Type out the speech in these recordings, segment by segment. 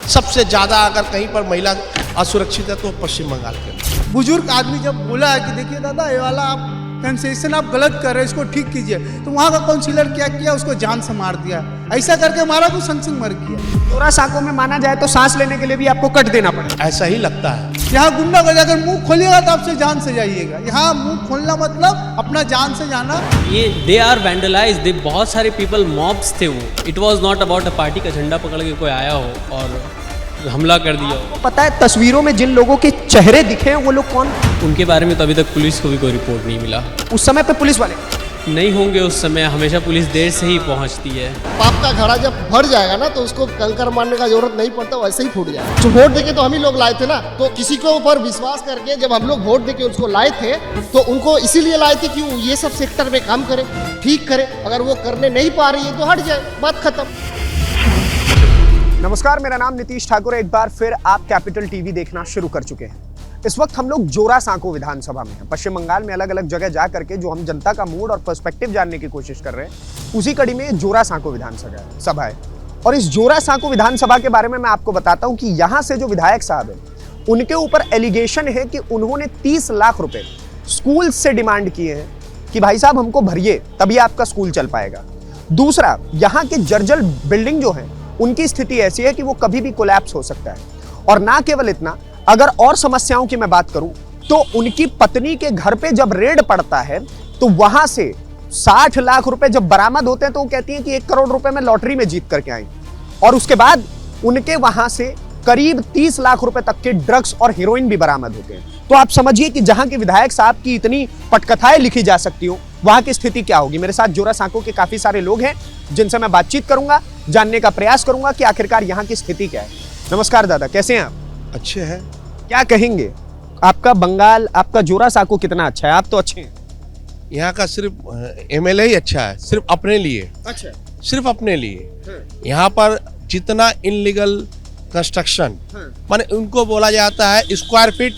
सबसे ज़्यादा अगर कहीं पर महिला असुरक्षित है तो पश्चिम बंगाल के अंदर। बुजुर्ग आदमी जब बोला है कि देखिए दादा ये वाला आप कंसेशन आप गलत कर रहे हैं, इसको ठीक कीजिए, तो वहाँ का काउंसिलर क्या किया, उसको जान से मार दिया। ऐसा करके हमारा को संग मर किया। जोरा साँकों में माना जाए तो सांस लेने के लिए भी आपको कट देना पड़ेगा। ऐसा ही लगता है। यहाँ गुंडा को जाकर मुंह खोलिएगा तो आपसे जान से जाइएगा। यहाँ मुंह खोलना मतलब अपना जान से जाना। ये दे आर वैंडलाइज, दे बहुत सारे पीपल मॉब्स थे वो। It was not about a party का झंडा पकड़ के कोई आया हो और हमला कर दिया हो। आपको पता है तस्वीरों में जिन लोगों के चेहरे दिखे हैं वो लोग कौन? उनके बारे में तो अभी तक पुलिस को भी कोई रिपोर्ट नहीं मिला। उस समय पे पुलिस वाले नहीं होंगे उस समय, हमेशा पुलिस देर से ही पहुंचती है। पाप का घड़ा जब भर जाएगा ना तो उसको कंकर मारने का जरूरत नहीं पड़ता, वैसे ही फूट जाएगा। तो वोट देके तो हम ही लोग लाए थे ना, तो किसी के ऊपर विश्वास करके जब हम लोग वोट देके उसको लाए थे तो उनको इसीलिए लाए थे कि ये सब सेक्टर में काम करे, ठीक करे। अगर वो करने नहीं पा रही है तो हट जाए, बात खत्म। नमस्कार, मेरा नाम नीतीश ठाकुर है। एक बार फिर आप कैपिटल टीवी देखना शुरू कर चुके हैं। इस वक्त हम लोग जोरा सांको विधानसभा में हैं। पश्चिम बंगाल में अलग अलग जगह जा करके जो हम जनता का मूड और पर्सपेक्टिव जानने की कोशिश कर रहे हैं, उसी कड़ी में जोरा सांको विधानसभा है। और इस जोरा सांको विधानसभा के बारे में मैं आपको बताता हूं कि यहां से जो विधायक साहब हैं, उनके ऊपर एलिगेशन है कि उन्होंने 30 लाख रुपए स्कूल से डिमांड किए हैं कि भाई साहब हमको भरिए तभी आपका स्कूल चल पाएगा। दूसरा, यहाँ के जर्जर बिल्डिंग जो है उनकी स्थिति ऐसी है कि वो कभी भी कोलैप्स हो सकता है। और ना केवल इतना, अगर और समस्याओं की मैं बात करूं तो उनकी पत्नी के घर पे जब रेड पड़ता है तो वहां से 60 लाख रुपए जब बरामद होते हैं तो वो कहती हैं कि 1 करोड़ रुपए में लॉटरी में जीत करके आई। और उसके बाद उनके वहां से करीब 30 लाख रुपए तक के ड्रग्स और हीरोइन भी बरामद होते हैं। तो आप समझिए कि जहां के विधायक साहब की इतनी पटकथाएं लिखी जा सकती हो, वहां की स्थिति क्या होगी। मेरे साथ जोरा सांको के काफी सारे लोग हैं जिनसे मैं बातचीत करूंगा, जानने का प्रयास करूंगा कि आखिरकार यहाँ की स्थिति क्या है। नमस्कार दादा, कैसे हैं आप? अच्छे हैं। क्या कहेंगे, आपका बंगाल, आपका जोरा सांको कितना अच्छा है? आप तो अच्छे हैं। यहाँ का सिर्फ एमएलए ही अच्छा है, सिर्फ अपने लिए। अच्छा। सिर्फ अपने लिए। यहाँ पर जितना इनलीगल कंस्ट्रक्शन, माने उनको बोला जाता है स्क्वायर फीट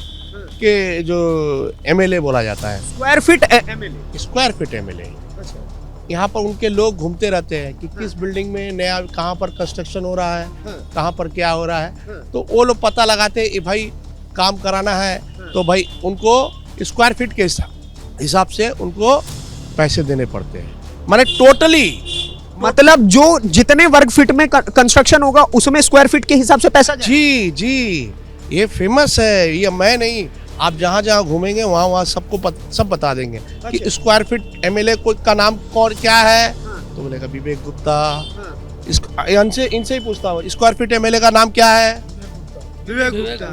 के जो एमएलए बोला जाता है। Square feet MLA. Square feet MLA. यहाँ पर उनके लोग घूमते रहते हैं कि किस बिल्डिंग में नया कहाँ पर कंस्ट्रक्शन हो रहा है, कहाँ पर क्या हो रहा है। तो वो लोग पता लगाते हैं भाई काम कराना है तो भाई उनको स्क्वायर फीट के हिसाब से उनको पैसे देने पड़ते हैं। माने टोटली, मतलब जो जितने वर्ग फीट में कंस्ट्रक्शन होगा उसमें स्क्वायर फीट के हिसाब से पैसा जाएगा। जी, ये फेमस है, ये मैं नहीं, आप जहाँ जहाँ घूमेंगे वहाँ सबको सब बता देंगे कि स्क्वायर फीट एमएलए का नाम कौन क्या है। तो बोलेगा विवेक गुप्ता। इनसे ही पूछता हूँ स्क्वायर फीट एमएलए का नाम क्या है? विवेक गुप्ता।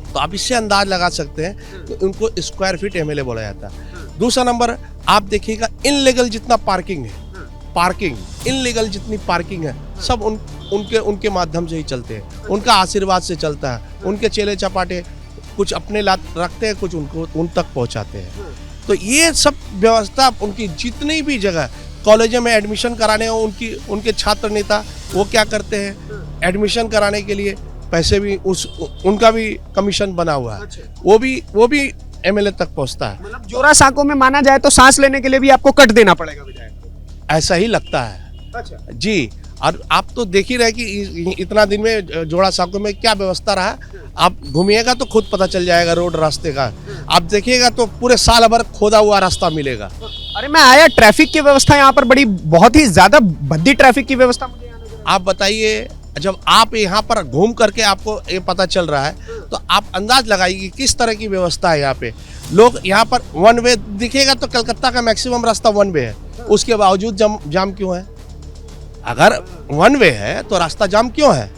तो आप इससे अंदाज लगा सकते हैं कि उनको स्क्वायर फीट एमएलए बोला जाता है। दूसरा नंबर, आप देखिएगा इनलीगल जितना पार्किंग है, इनलीगल जितनी पार्किंग है, सब उनके माध्यम से ही चलते हैं, उनका आशीर्वाद से चलता है। उनके चेले चपाटे कुछ अपने रखते हैं, कुछ उनको उन तक पहुंचाते हैं। तो ये सब व्यवस्था उनकी जितनी भी जगह कॉलेजों में एडमिशन कराने हो, उनके छात्र नेता वो क्या करते हैं, एडमिशन कराने के लिए पैसे भी उनका भी कमीशन बना हुआ है। वो भी एमएलए तक पहुंचता है। मतलब जोरा सांको में माना जाए तो सांस लेने के लिए भी आपको कट देना पड़ेगा विधायक को। ऐसा ही लगता है। अच्छा जी। और आप तो देख ही रहे कि इतना दिन में जोड़ा सांको में क्या व्यवस्था रहा। आप घूमिएगा तो खुद पता चल जाएगा रोड रास्ते का। आप देखिएगा तो पूरे साल भर खोदा हुआ रास्ता मिलेगा। अरे मैं आया, ट्रैफिक की व्यवस्था यहाँ पर बड़ी, बहुत ही ज्यादा भद्दी ट्रैफिक की व्यवस्था मुझे यहाँ नजर। आप बताइए, जब आप यहाँ पर घूम करके आपको ये पता चल रहा है तो आप अंदाज लगाइए कि किस तरह की व्यवस्था है यहाँ पे। लोग यहाँ पर वन वे दिखेगा तो कलकत्ता का मैक्सिमम रास्ता वन वे है, उसके बावजूद जाम क्यों है? अगर वन वे है तो रास्ता जाम क्यों है?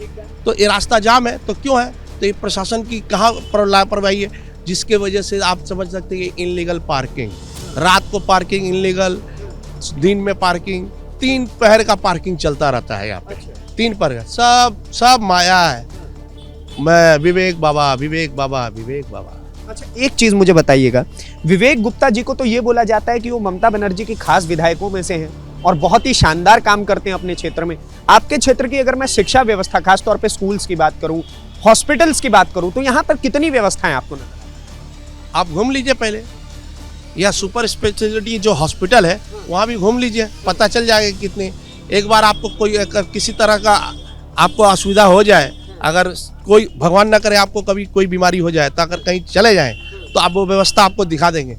तो ये रास्ता जाम है तो क्यों है? तो ये प्रशासन की कहाँ पर लापरवाही है, जिसके वजह से आप समझ सकते हैं इनलीगल पार्किंग, रात को पार्किंग इनलीगल, दिन में पार्किंग, 3 पहर का पार्किंग चलता रहता है यहाँ पे। 3 पहर सब माया है। मैं विवेक बाबा। अच्छा, एक चीज मुझे बताइएगा, विवेक गुप्ता जी को तो ये बोला जाता है कि वो ममता बनर्जी की खास विधायकों में से हैं और बहुत ही शानदार काम करते हैं अपने क्षेत्र में। आपके क्षेत्र की अगर मैं शिक्षा व्यवस्था, खास तौर पे स्कूल्स की बात करूं, हॉस्पिटल्स की बात करूं, तो यहाँ पर कितनी व्यवस्थाएं आपको नजर? आप घूम लीजिए पहले, या सुपर स्पेशलिटी जो हॉस्पिटल है वहाँ भी घूम लीजिए, पता चल जाएगा कितने। एक बार आपको कोई किसी तरह का आपको असुविधा हो जाए अगर कोई भगवान ना करे आपको कभी कोई बीमारी हो जाए तो अगर कहीं चले जाएं तो आप वो व्यवस्था आपको दिखा देंगे।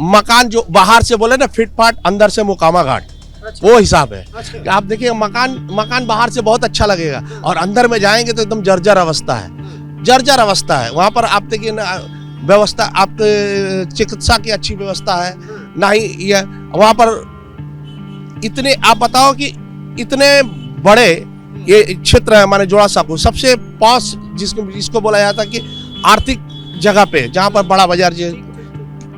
मकान जो बाहर से बोले ना फिट फाट, अंदर से मुकामा घाट, वो हिसाब है कि आप देखिए मकान बाहर से बहुत अच्छा लगेगा और अंदर में जाएंगे तो एकदम जर्जर अवस्था है, जर्जर अवस्था है। वहाँ पर आप देखिए व्यवस्था, आपके चिकित्सा की अच्छी व्यवस्था है ना ही ये वहाँ पर इतने, आप बताओ कि इतने बड़े ये क्षेत्र है हमारे जोड़ा साकू, सबसे पास जिसको बोला जाता है कि आर्थिक जगह पे, जहाँ पर बड़ा बाजार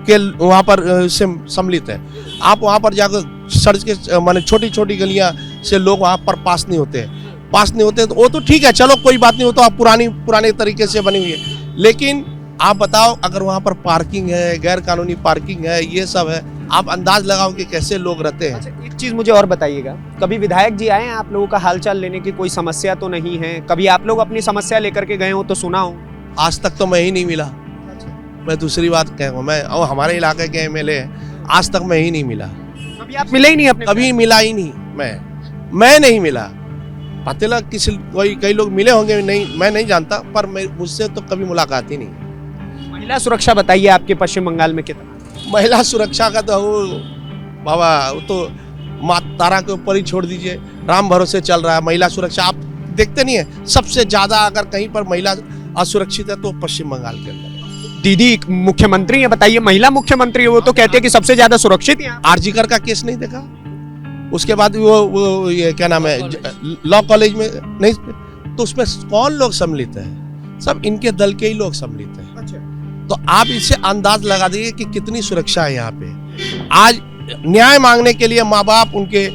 के वहाँ पर से सम्मिलित है। आप वहाँ पर जाकर सड़क के माने छोटी छोटी गलियाँ से लोग वहाँ पर पास नहीं होते तो वो तो ठीक है, चलो कोई बात नहीं, हो तो आप पुराने तरीके से बनी हुई है। लेकिन आप बताओ अगर वहाँ पर पार्किंग है, गैर कानूनी पार्किंग है, ये सब है, आप अंदाज लगाओ कि कैसे लोग रहते हैं। अच्छा, एक चीज मुझे और बताइएगा, कभी विधायक जी आए हैं आप लोगों का हालचाल लेने की? कोई समस्या तो नहीं है? कभी आप लोग अपनी समस्या लेकर के गए हो तो सुना हो? आज तक तो मैं ही नहीं मिला। मैं दूसरी बात कहूँ, मैं और हमारे इलाके के एमएलए आज तक मैं ही नहीं मिला। कभी आप मिले ही नहीं अपने? कभी मिला ही नहीं, मैं नहीं मिला। पता लगा कई लोग मिले होंगे, नहीं मैं नहीं जानता, पर मुझसे तो कभी मुलाकात ही नहीं। महिला सुरक्षा बताइए आपके पश्चिम बंगाल में कितना? महिला सुरक्षा का तो वो बाबा, वो तो माँ तारा के ऊपर ही छोड़ दीजिए, राम भरोसे चल रहा है। महिला सुरक्षा आप देखते नहीं है, सबसे ज्यादा अगर कहीं पर महिला असुरक्षित है तो पश्चिम बंगाल के अंदर। दीदी मुख्यमंत्री है, बताइए, महिला मुख्यमंत्री है, वो तो कहते हैं कि सबसे ज्यादा सुरक्षित है। आरजीकर का केस नहीं देखा? उसके बाद वो ये क्या नाम है, लॉ कॉलेज में नहीं, तो उसमें कौन लोग सम्मिलित है? सब इनके दल के ही लोग सम्मिलित है। तो आप इससे अंदाज लगा दीजिए कि कितनी सुरक्षा है यहाँ पे। आज न्याय मांगने के लिए माँ बाप उनके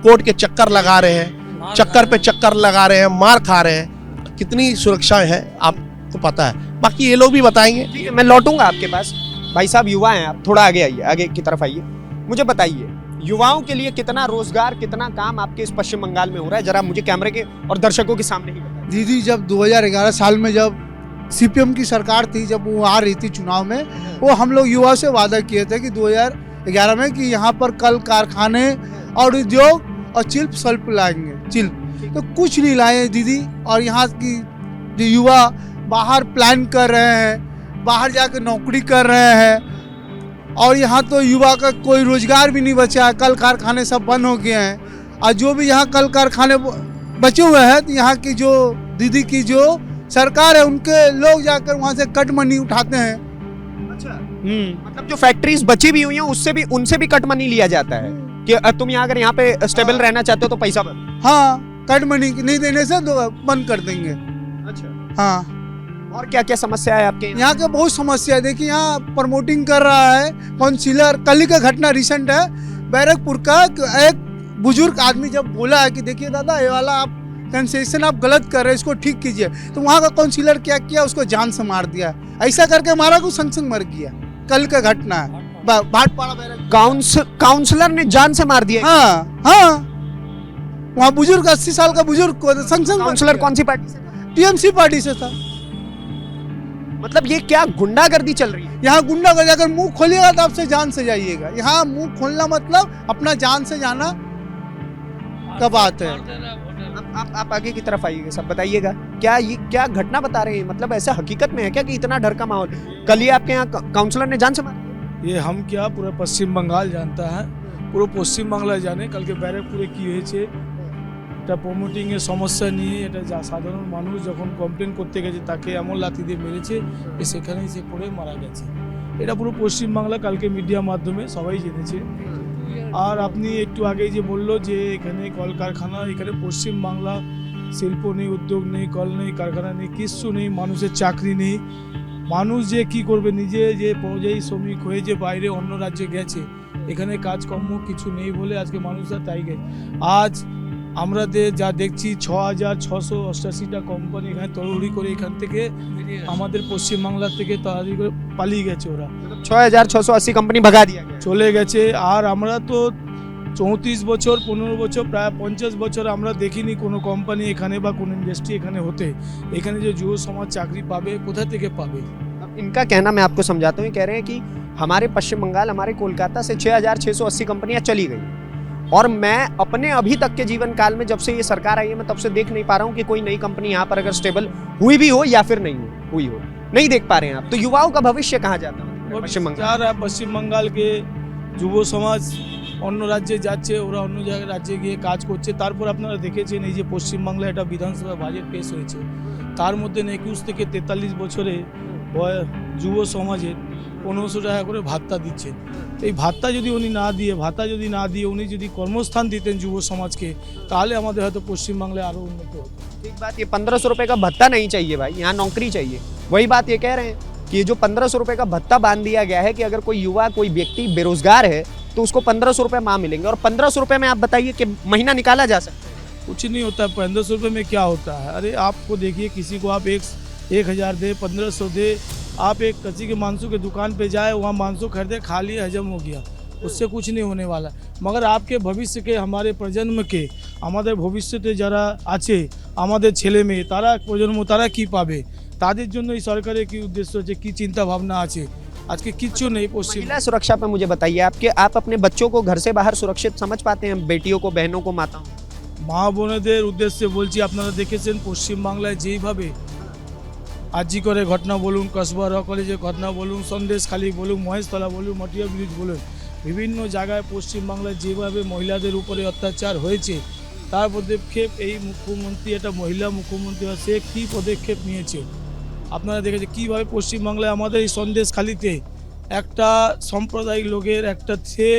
कोर्ट के चक्कर लगा रहे हैं, चक्कर पे चक्कर लगा रहे हैं, मार खा रहे हैं, कितनी सुरक्षा है आपको पता है। बाकी ये लोग भी बताएंगे। ठीक है, मैं लौटूंगा आपके पास। भाई साहब युवा हैं आप, थोड़ा आगे आइए, आगे की तरफ आइए। मुझे बताइए युवाओं के लिए कितना रोजगार, कितना काम आपके इस पश्चिम बंगाल में हो रहा है? जरा मुझे कैमरे के और दर्शकों के सामने ही बताइए। दीदी जब 2011 साल में जब सीपीएम की सरकार थी, जब वो आ रही थी चुनाव में, वो हम लोग युवा से वादा किए थे कि 2011 में कि यहाँ पर कल कारखाने और उद्योग और शिल्प शल्प लाएंगे, तो कुछ नहीं लाए दीदी। और यहाँ की जो युवा बाहर प्लान कर रहे हैं, बाहर जाकर नौकरी कर रहे हैं, और यहाँ तो युवा का कोई रोजगार भी नहीं बचा है, कल कारखाने सब बंद हो गए हैं। और जो भी यहाँ कल कारखाने बचे हुए हैं, तो यहाँ की जो दीदी की जो सरकार है, उनके लोग जाकर वहाँ से कट मनी उठाते हैं। अच्छा, मतलब जो फैक्ट्रीज बची भी हुई हैं उनसे भी कट मनी लिया जाता है कि तुम यहाँ अगर यहाँ पे स्टेबल रहना चाहते हो तो पैसा भरो। हाँ, कट मनी नहीं देने से तो बंद कर देंगे। अच्छा, हाँ। और क्या क्या समस्या है आपके यहाँ के? बहुत समस्या है। देखिए यहाँ प्रमोटिंग कर रहा है काउंसिलर। कल ही का घटना रिसेंट है, बैरकपुर का एक बुजुर्ग आदमी जब बोला है कि देखिए दादा, ये वाला आप कंसेशन आप गलत कर रहे हैं, इसको ठीक कीजिए, तो वहाँ का काउंसिलर क्या किया, उसको जान से मार दिया। ऐसा करके मारा को संग मर गया। कल का घटना है, भाटपाड़ा बैरकपुर। काउंसलर ने जान से मार दिया? हाँ हाँ, वहाँ बुजुर्ग 80 साल का बुजुर्ग को संग काउंसलर कौन सी पार्टी से? टीएमसी पार्टी से था। मतलब ये क्या गुंडागर्दी चल रही है? यहाँ गुंडागर्दी, अगर मुंह खोलिएगा तो आपसे जान से जाइएगा। यहाँ मुंह खोलना मतलब अपना जान से जाना का बात है। आप आगे की तरफ आइएगा, सब बताइएगा क्या घटना बता रहे हैं? मतलब ऐसा हकीकत में है क्या कि इतना डर का माहौल? कल ही आपके यहाँ काउंसलर ने जान से मारा? ये हम क्या पूरा पश्चिम बंगाल जानता है, পুরো পশ্চিমবাংলা জানে। কালকে ব্যারাকপুরে কি হয়েছে, এটা প্রমোটিংয়ের সমস্যা নিয়ে এটা যা সাধারণ মানুষ যখন কমপ্লেন করতে গেছে তাকে এমন লাথি দিয়ে মেরেছে সেখানেই সে পড়ে মারা গেছে। এটা পুরো পশ্চিমবাংলা কালকে মিডিয়া মাধ্যমে সবাই জেনেছে। আর আপনি একটু আগেই যে বললো যে এখানে কলকারখানা, এখানে পশ্চিমবাংলা শিল্প নেই, উদ্যোগ নেই, কল নেই, কারখানা নেই, কিচ্ছু নেই, মানুষের চাকরি নেই। মানুষ যে কি করবে, নিজে যে পরিযায়ী শ্রমিক হয়ে যে বাইরে অন্য রাজ্যে গেছে, এখানে কাজকর্ম কিছু নেই বলে আজকে মানুষরা তাই গেছে। আজ আমরা যা দেখছি ৬,৬৮৮টা কোম্পানি এখানে তড়িঘড়ি করে এখান থেকে আমাদের পশ্চিমবাংলা থেকে তাড়াতাড়ি করে পালিয়ে গেছে। ওরা ৬,৬৮০ কোম্পানি ভাগা দিয়া গেছে, চলে গেছে। আর আমরা তো ৩৪ বছর ১৫ বছর প্রায় ৫০ বছর আমরা দেখিনি কোনো কোম্পানি এখানে বা কোনো ইন্ডাস্ট্রি এখানে হতে। এখানে যে যুব সমাজ চাকরি পাবে, কোথা থেকে পাবে? इनका कहना मैं आपको समझाता हूँ। कह रहे हैं कि हमारे पश्चिम बंगाल, हमारे कोलकाता से 6,680 कंपनियां चली गई। और मैं अपने अभी तक के जीवन काल में जब से ये सरकार आई है मैं तब से देख नहीं पा रहा हूँ कि कोई नई कंपनी यहाँ पर अगर स्टेबल हुई भी हो या फिर नहीं हुई हो, नहीं देख पा रहे हैं आप। तो युवाओं का भविष्य कहाँ जाता है पश्चिम बंगाल? পশ্চিম বাঙ্গালকে যুব সমাজ অন্য রাজ্যে যাচ্ছে, ওরা অন্য জায়গায় রাজ্যে গিয়ে কাজ করছে। তারপর আপনারা দেখেছেন এই যে পশ্চিমবাংলায় একটা বিধানসভা বাজেট পেশ হয়েছে, তার মধ্যে 21 থেকে 43 বছরে যুব সমাজের 1500 টাকা করে ভাতা দিচ্ছে। এই ভাতা যদি উনি না দিয়ে উনি যদি কর্মস্থান দিতেন যুব সমাজকে, তাহলে আমাদের হয়তো পশ্চিমবাংলায় আরও উন্নত হতো। एक बात ये 1500 रुपए का भत्ता नहीं चाहिए भाई, यहाँ नौकरी चाहिए। वही बात ये कह रहे हैं कि ये जो 1500 रुपए का भत्ता बांध दिया गया है कि अगर कोई युवा कोई व्यक्ति बेरोजगार है तो उसको 1500 रुपए माह मिलेंगे, और 1500 रुपए में आप बताइए कि महीना निकाला जा सकता है? कुछ नहीं होता है 1500 रुपये में, क्या होता है? अरे आपको देखिए, किसी को आप 1000 दे, 1500 दे, आप एक कच्ची के मांसू की दुकान पे जाए, वहाँ मांसू खरीदे, खा लिए, हजम हो गया, उससे कुछ नहीं होने वाला। मगर आपके भविष्य के, हमारे प्रजन्म के, আমাদের ভবিষ্যতে যারা আছে আমাদের ছেলে মেয়ে, তারা প্রজন্ম, তারা কি পাবে? তাদের জন্য এই সরকারের কি উদ্দেশ্য আছে, কি চিন্তা ভাবনা আছে? আজকে কিচ্ছু নেই পশ্চিম। महिला सुरक्षा पे मुझे बताइए, आप अपने बच्चों को घर से बाहर सुरक्षित समझ पाते हैं? बेटियों को, बहनों को, माताओं को? মা বোনেদের উদ্দেশ্যে বলছি, আপনারা দেখেছেন পশ্চিমবাংলায় যেইভাবে আজি করে ঘটনা বলুন, কসবা র কলেজের ঘটনা বলুন, সন্দেশখালী বলুন, মহেশতলা বলুন, মটিয়া ব্রিজ বলুন, বিভিন্ন জায়গায় পশ্চিমবাংলায় যেভাবে মহিলাদের উপরে অত্যাচার হয়েছে, তার পদক্ষেপ এই মুখ্যমন্ত্রী, একটা মহিলা মুখ্যমন্ত্রী, সে কী পদক্ষেপ নিয়েছে আপনারা দেখেছেন। কীভাবে পশ্চিমবাংলায় আমাদের এই সন্দেশখালীতে একটা সাম্প্রদায়িক লোকের একটা সে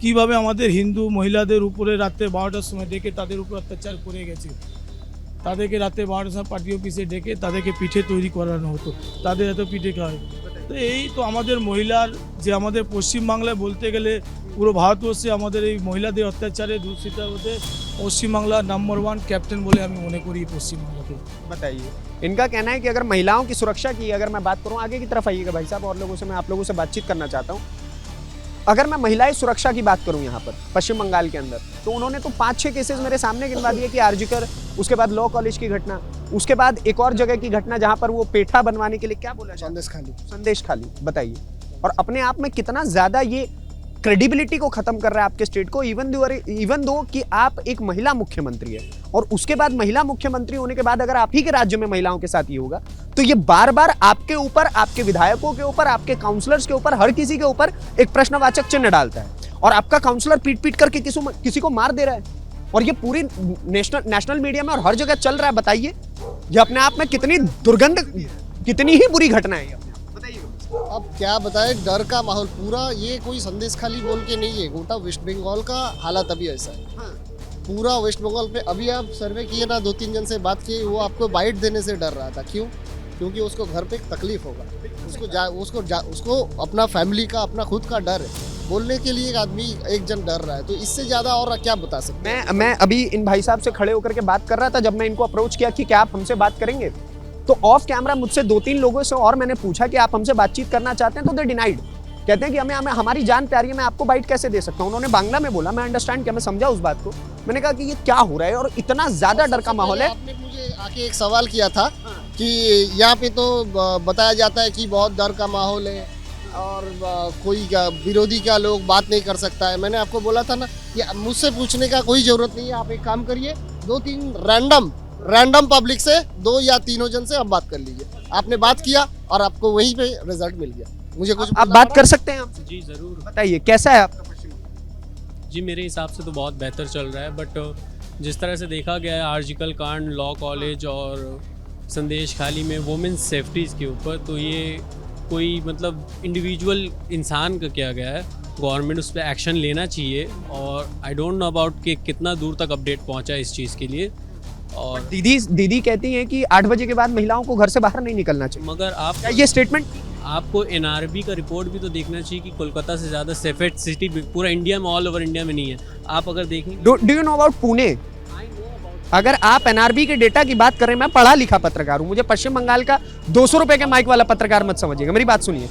কীভাবে আমাদের হিন্দু মহিলাদের উপরে রাত্রে 12টার সময় ডেকে তাদের উপর অত্যাচার করে গেছে। তাদেরকে রাতে 12টার সময় পার্টি অফিসে ডেকে তাদেরকে পিঠে তৈরি করানো হতো, তাদের এত পিঠে খাওয়ায়। তো এই তো আমাদের মহিলার যে আমাদের পশ্চিমবাংলায় বলতে গেলে পুরো ভারতবর্ষে আমাদের এই মহিলাদের অত্যাচারে দূষিত হতে পশ্চিমবাংলা নাম্বার 1 ক্যাপ্টেন বলে আমি মনে করি পশ্চিমবাংলাকে। बताइए, इनका कहना है कि अगर महिलाओं की सुरक्षा की अगर मैं बात करूं, आगे की तरफ आइएगा भाई साहब, और लोगों से मैं आप लोगों से बातचीत करना चाहता हूं। अगर मैं महिलाएं सुरक्षा की बात करूं यहाँ पर पश्चिम बंगाल के अंदर, तो उन्होंने तो 5-6 केसेस मेरे सामने गिनवा दिए कि आरजीकर, उसके बाद लॉ कॉलेज की घटना, उसके बाद एक और जगह की घटना जहां पर वो पेठा बनवाने के लिए क्या बोला, संदेश खाली। बताइए, और अपने आप में कितना ज्यादा ये क्रेडिबिलिटी को खत्म कर रहा है आपके स्टेट को, इवन दो कि आप एक महिला मुख्यमंत्री है, और उसके बाद महिला मुख्यमंत्री होने के बाद अगर आप ही के राज्य में महिलाओं के साथ ये होगा, तो ये बार बार आपके ऊपर, आपके विधायकों के ऊपर, आपके काउंसलर्स के ऊपर, हर किसी के ऊपर एक प्रश्नवाचक चिन्ह डालता है। और आपका काउंसलर पीट पीट करके किसी को मार दे रहा है, और ये पूरी नेशनल मीडिया में और हर जगह चल रहा है। बताइए, ये अपने आप में कितनी दुर्गंध, कितनी ही बुरी घटना है। अब क्या बताएं, डर का माहौल पूरा, ये कोई संदेश खाली बोल के नहीं है, गोटा वेस्ट बंगाल का हालत अभी ऐसा है। पूरा वेस्ट बंगाल पे अभी आप सर्वे किए ना, 2-3 जन से बात किए, वो आपको बाइट देने से डर रहा था। क्यों? क्योंकि उसको घर पे तकलीफ होगा, उसको अपना फैमिली का, अपना खुद का डर है। बोलने के लिए एक आदमी, एक जन डर रहा है, तो इससे ज्यादा और क्या बता सकते हैं? मैं अभी इन भाई साहब से खड़े होकर के बात कर रहा था, जब मैं इनको अप्रोच किया कि क्या आप हमसे बात करेंगे, तो ऑफ कैमरा मुझसे 2-3 लोगों से और मैंने पूछा कि आप हमसे बातचीत करना चाहते हैं, तो दे डिनाइड। कहते हैं कि हमें हमारी जान प्यारी है, मैं आपको बाइट कैसे दे सकता हूँ। उन्होंने बांग्ला में बोला, मैं अंडरस्टैंड किया, मैं समझा उस बात को। मैंने कहा कि ये क्या हो रहा है, और इतना ज्यादा डर का माहौल है। आपने मुझे आके एक सवाल किया था कि यहाँ पे तो बताया जाता है कि बहुत डर का माहौल है और कोई विरोधी का लोग बात नहीं कर सकता है। मैंने आपको बोला था ना कि मुझसे पूछने का कोई जरूरत नहीं है, आप एक काम करिए, 2-3 रैंडम पब्लिक से, 2 या 3 जन से आप बात कर लीजिए। आपने बात किया और आपको वहीं पे रिजल्ट मिल गया। मुझे कुछ आप बात कर सकते हैं हमसे? जी ज़रूर। बताइए, कैसा है आपका पश्चिम? जी मेरे हिसाब से तो बहुत बेहतर चल रहा है, बट जिस तरह से देखा गया है आर्जिकल कांड, लॉ कॉलेज और संदेश खाली में वुमेन्स सेफ्टीज़ के ऊपर, तो ये कोई मतलब इंडिविजुअल इंसान का किया गया है। गवर्नमेंट उस पर एक्शन लेना चाहिए, और आई डोंट नो अबाउट कि कितना दूर तक अपडेट पहुंचा इस चीज़ के लिए। और दीदी कहती हैं कि 8 बजे के बाद महिलाओं को घर से बाहर नहीं निकलना चाहिए, मगर आप क्या ये स्टेटमेंट? आपको NRB का रिपोर्ट भी तो देखना चाहिए कि कोलकाता से ज़्यादा सेफेस्ट सिटी पूरा इंडिया में, ऑल ओवर इंडिया में नहीं है। आप अगर देखेंगे, do you know about Pune? अगर आप NRB के डेटा की बात करें, मैं पढ़ा लिखा पत्रकार हूँ, मुझे पश्चिम बंगाल का 200 रुपए के माइक वाला पत्रकार मत समझिएगा, मेरी बात सुनिए।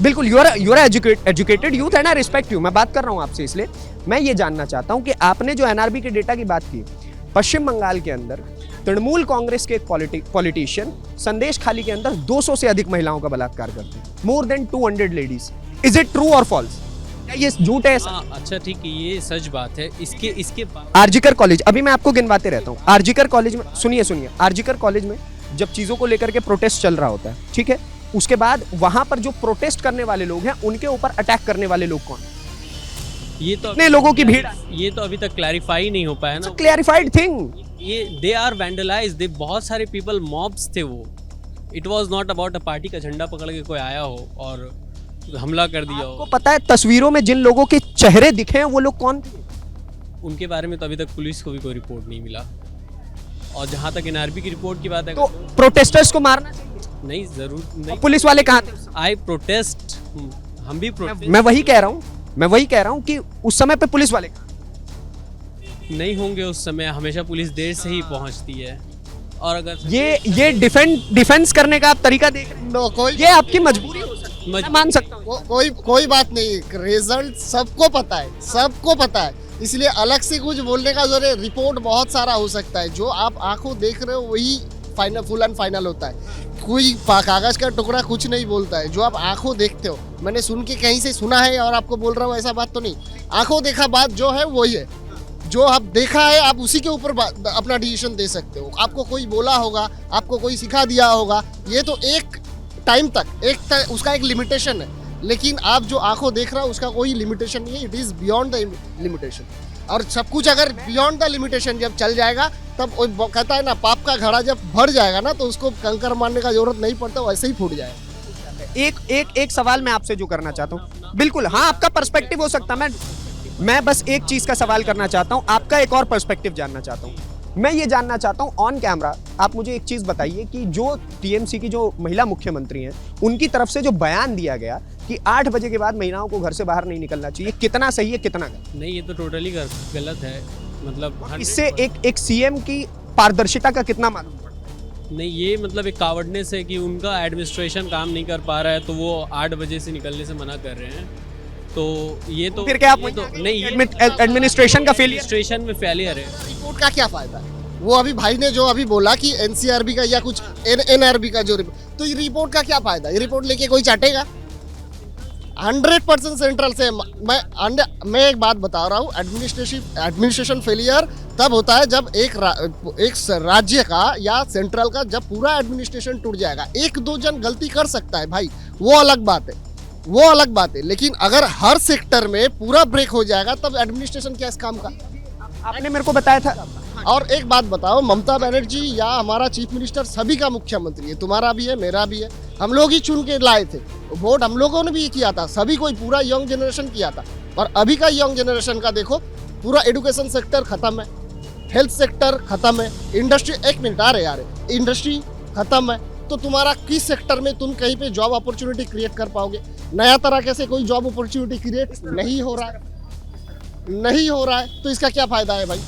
बिल्कुल, you are educated youth and I respect you. मैं बात कर रहा हूँ आपसे, इसलिए मैं ये जानना चाहता हूँ कि आपने जो NRB के डेटा की बात की, पश्चिम बंगाल के अंदर तृणमूल कांग्रेस के एक पॉलिटिशियन संदेश खाली के अंदर 200 से अधिक महिलाओं का बलात्कार करते हैं, more than 200 ladies. Is it true और फॉल्स? ये झूठ है? हाँ अच्छा ठीक है, ये सच बात है। इसके बाद आरजीकर कॉलेज, अभी मैं आपको गिनवाते रहता हूँ। आरजीकर कॉलेज में सुनिए, आरजीकर कॉलेज में जब चीज़ों को लेकर के प्रोटेस्ट चल रहा होता है, ठीक है, उसके बाद वहां पर जो प्रोटेस्ट करने वाले लोग हैं उनके ऊपर अटैक करने वाले लोग कौन? ये तो कितने लोगों की भीड़? ये तो अभी तक क्लैरिफाई नहीं हो पाया ना। Clarified thing. ये दे आर वैंडलाइज्ड, दे बहुत सारे पीपल, मॉब्स थे वो। It was not about a party का झंडा पकड़ के कोई आया हो और हमला कर दिया आपको हो। पता है तस्वीरों में जिन लोगों के चेहरे दिखे हैं वो लोग कौन थे? उनके बारे में तो अभी तक पुलिस को भी कोई रिपोर्ट नहीं मिला। और जहाँ तक एनआरबी की रिपोर्ट की बात है तो प्रोटेस्टर्स को मारना चाहिए? नहीं, जरूर नहीं। पुलिस वाले कहाँ थे? आई प्रोटेस्ट, हम भी प्रोटेस्ट मैं वही कह रहा हूँ कि उस समय पे पुलिस वाले कहाँ? नहीं होंगे उस समय। हमेशा पुलिस देर से ही पहुंचती है। और अगर ये डिफेंस करने का आप तरीका देख रहे हैं, नो कोई ये आपकी मजबूरी हो सकती है, मैं मान सकता हूँ। कोई बात नहीं, रिजल्ट सबको पता है, इसलिए अलग से कुछ बोलने का जरूरत है। रिपोर्ट बहुत सारा हो सकता है, जो आप आंखों देख रहे हो वही फाइनल, फुल एंड फाइनल होता है। कोई कागज का टुकड़ा कुछ नहीं बोलता है, जो आप आंखों देखते हो। मैंने सुन के कहीं से सुना है और आपको बोल रहा हूँ, ऐसा बात तो नहीं। आंखों देखा बात जो है वही है, जो आप देखा है आप उसी के ऊपर अपना डिसीजन दे सकते हो। आपको कोई बोला होगा, आपको कोई सिखा दिया होगा, ये तो एक टाइम तक उसका एक लिमिटेशन है। लेकिन आप जो आंखों देख रहा हो उसका कोई लिमिटेशन नहीं है, it is beyond the limitation. और सब कुछ अगर बियॉन्ड द लिमिटेशन जब चल जाएगा, तब वो कहता है ना, पाप का घड़ा जब भर जाएगा ना, तो उसको कंकर मारने का जरूरत नहीं पड़ता, वैसे ही फूट जाएगा। एक सवाल मैं आपसे जो करना चाहता हूँ, बिल्कुल हाँ आपका पर्सपेक्टिव हो सकता है, मैं बस एक चीज का सवाल करना चाहता हूँ, आपका एक और पर्सपेक्टिव जानना चाहता हूँ। मैं ये जानना चाहता हूँ ऑन कैमरा, आप मुझे एक चीज बताइए कि जो टीएमसी की जो महिला मुख्यमंत्री हैं, उनकी तरफ से जो बयान दिया गया कि 8 बजे के बाद महिलाओं को घर से बाहर नहीं निकलना चाहिए, कितना सही है कितना गलत? नहीं, ये तो टोटली गलत है। मतलब इससे एक सीएम की पारदर्शिता का कितना मालूम पड़ता? नहीं, ये मतलब एक कावर्डनेस है कि उनका एडमिनिस्ट्रेशन काम नहीं कर पा रहा है, तो वो 8 बजे से निकलने से मना कर रहे हैं। तो ये तो फिर क्या आप तो नहीं, एडमिनिस्ट्रेशन का एडमिनिस्ट्रेशन में फेलियर है। रिपोर्ट का क्या फायदा है? वो अभी भाई ने जो अभी बोला कि एनसीआरबी का या कुछ एनआरबी का जो रिपोर्ट, तो ये रिपोर्ट का क्या फायदा? ये रिपोर्ट लेके कोई चाटेगा? 100% सेंट्रल से। मैं एक बात बता रहा हूँ, एडमिनिस्ट्रेशन फेलियर तब होता है जब एक राज्य का या सेंट्रल का जब पूरा एडमिनिस्ट्रेशन टूट जाएगा। 1-2 जन गलती कर सकता है भाई, वो अलग बात है, लेकिन अगर हर सेक्टर में पूरा ब्रेक हो जाएगा, तब एडमिनिस्ट्रेशन क्या इस काम का? आपने मेरे को बताया था। और एक बात बताओ, ममता बनर्जी या हमारा चीफ मिनिस्टर सभी का मुख्यमंत्री है, तुम्हारा भी है, मेरा भी है, हम लोग ही चुन के लाए थे, वोट हम लोगों ने भी किया था, सभी कोई पूरा यंग जनरेशन किया था। और अभी का यंग जनरेशन का देखो, पूरा एजुकेशन सेक्टर खत्म है, हेल्थ सेक्टर खत्म है, इंडस्ट्री, एक मिनट आ रहे यार, इंडस्ट्री खत्म है, तो तुम्हारा किस सेक्टर में तुम कहीं पे जॉब अपॉर्चुनिटी क्रिएट कर पाओगे? नया तरह से कोई जॉब अपॉर्चुनिटी क्रिएट नहीं हो रहा है, तो इसका क्या फायदा है भाई?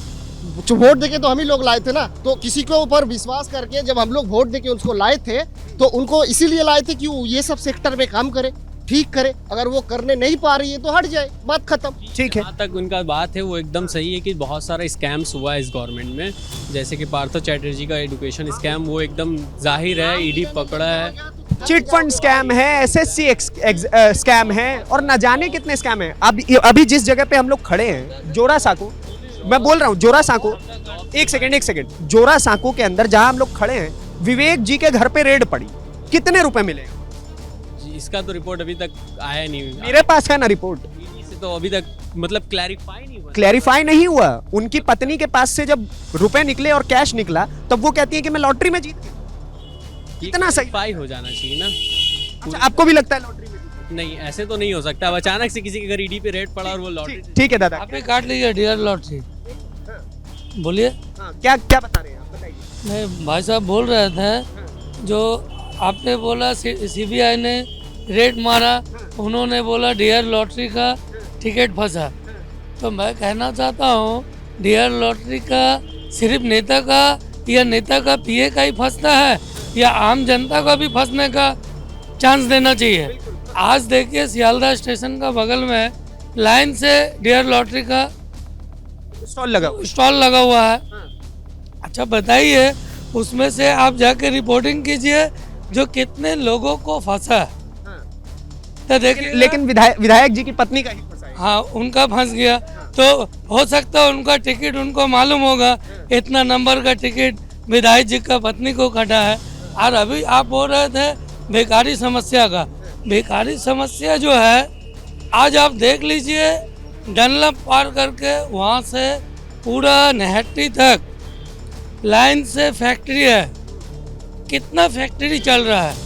वोट देके तो हम ही लोग लाए थे ना, तो किसी के ऊपर विश्वास करके जब हम लोग वोट देके उसको लाए थे, तो उनको इसीलिए लाए थे कि वो ये सब सेक्टर में काम करे, ठीक करे। अगर वो करने नहीं पा रही है तो हट जाए, बात खत्म। ठीक है, जहाँ तक उनका बात है वो एकदम सही है कि बहुत सारा स्कैम्स हुआ है इस गवर्नमेंट में, जैसे कि पार्थो चैटर्जी का एजुकेशन स्कैम, वो एकदम जाहिर है, ईडी पकड़ा है। चिट फंड स्कैम है, एसएससी स्कैम है, और न जाने कितने स्कैम है। अभी जिस जगह पे हम लोग खड़े हैं, जोरा साको, मैं बोल रहा हूँ जोरा साको, एक सेकंड, जोरा साको के अंदर जहाँ हम लोग खड़े हैं, विवेक जी के घर पे रेड पड़ी, कितने रुपए मिले? इसका तो रिपोर्ट अभी तक आया नहीं। मेरे पास है ना रिपोर्ट, से तो अभी तक मतलब क्लैरिफाई नहीं हुआ। उनकी पत्नी के पास से जब रुपए निकले और कैश निकला, तब वो कहती है कि मैं लॉटरी में जीत गई। कितना सही हो जाना चाहिए ना। अच्छा, आपको भी लगता है लॉटरी में? नहीं, ऐसे तो नहीं हो सकता। अब अचानक से किसी के घर ईडी पे रेड पड़ा और वो लॉटरी। ठीक है दादा, आप ही काट लीजिए डियर लॉटरी। बोलिए। क्या बता रहे हैं आप, बताइए। नहीं, भाई साहब बोल रहे थे, जो आपने बोला सीबीआई ने रेड मारा, उन्होंने बोला डियर लॉटरी का टिकट फंसा। तो मैं कहना चाहता हूँ, डियर लॉटरी का सिर्फ नेता का या नेता का पीए का ही फंसता है, या आम जनता का भी फंसने का चांस देना चाहिए। आज देखिए सियालदह स्टेशन का बगल में लाइन से डियर लॉटरी का स्टॉल लगा हुआ है। अच्छा बताइए, उसमें से आप जाके रिपोर्टिंग कीजिए जो कितने लोगों को फंसा है। तो देखिए, लेकिन विधायक जी की पत्नी का ही फंसा है। हाँ उनका फंस गया, तो हो सकता है उनका टिकट उनको मालूम होगा, इतना नंबर का टिकट विधायक जी का पत्नी को कटा है। और अभी आप बोल रहे थे बेकारी समस्या का, बेकारी समस्या जो है आज आप देख लीजिए, डनलप पार करके वहाँ से पूरा नहट्टी तक लाइन से फैक्ट्री है, कितना फैक्ट्री चल रहा है।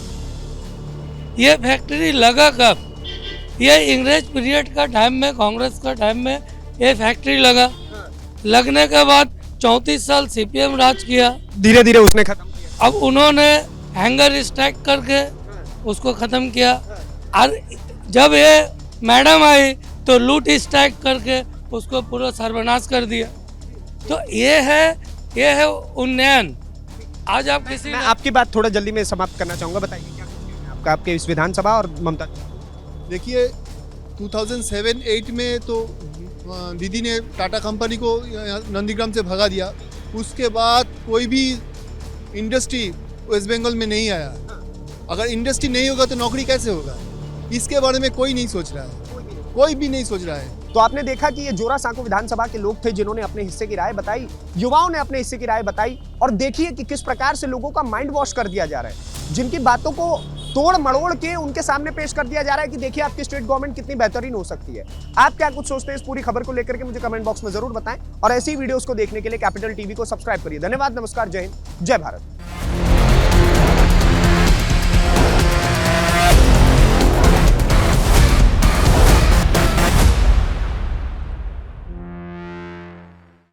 ये फैक्ट्री लगा कब? ये अंग्रेज पीरियड का टाइम में, कांग्रेस का टाइम में ये फैक्ट्री लगा। लगने के बाद 34 साल सीपीएम राज किया, धीरे धीरे उसने खत्म किया। अब उन्होंने हैंगर स्ट्राइक करके उसको ख़त्म किया। और जब ये मैडम आई तो लूट स्ट्राइक करके उसको पूरा सर्वनाश कर दिया। तो ये है उन्नयन। आज आप किसी मैं आपकी बात थोड़ा जल्दी में समाप्त करना चाहूँगा, बताइए क्या कुछ है आपका, आपके इस विधानसभा और ममता। देखिए 2007-8 में तो दीदी ने टाटा कंपनी को नंदीग्राम से भगा दिया। उसके बाद कोई भी इंडस्ट्री वेस्ट बंगाल में नहीं आया। अगर इंडस्ट्री नहीं होगा तो नौकरी कैसे होगा, इसके बारे में कोई नहीं सोच रहा है, कोई भी नहीं सोच रहा है। तो आपने देखा कि ये जोरा सांको विधानसभा के लोग थे जिन्होंने अपने हिस्से की राय बताई, युवाओं ने अपने हिस्से की राय बताई, और देखिए कि किस प्रकार से लोगों का माइंड वॉश कर दिया जा रहा है, जिनकी बातों को तोड़ मड़ोड़ के उनके सामने पेश कर दिया जा रहा है कि देखिए आपकी स्टेट गवर्नमेंट कितनी बेहतरीन हो सकती है। आप क्या कुछ सोचते हैं इस पूरी खबर को लेकर के मुझे कमेंट बॉक्स में जरूर बताएं, और ऐसी वीडियोस को देखने के लिए कैपिटल टीवी को सब्सक्राइब करिए। धन्यवाद, नमस्कार, जय हिंद, जय भारत।